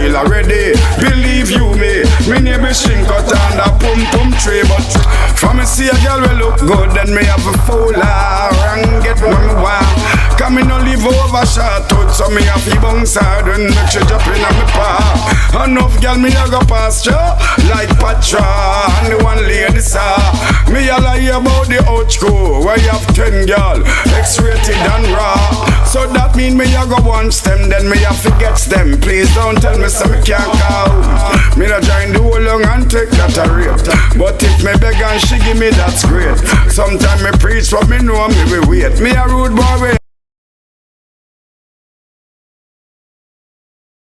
style already. Believe you me name is shrink out on a pum tree. But from me see a girl will look good, then me have a fool her and get what me want. Cause me no live over short out, so me have to bounce hard and make she jump in on me paw. Enough girl me a go pasture like Patra and the one lady saw. Me a lie about the ouch crew where you have 10 girl X-rated and raw. So that mean me a go once them, then me a forget them. Please don't tell me so me can't count. Me no join the whole long and take that a rape. But if me beg and she give me, that's great. Sometimes me preach what me know me we wait. Me a rude boy.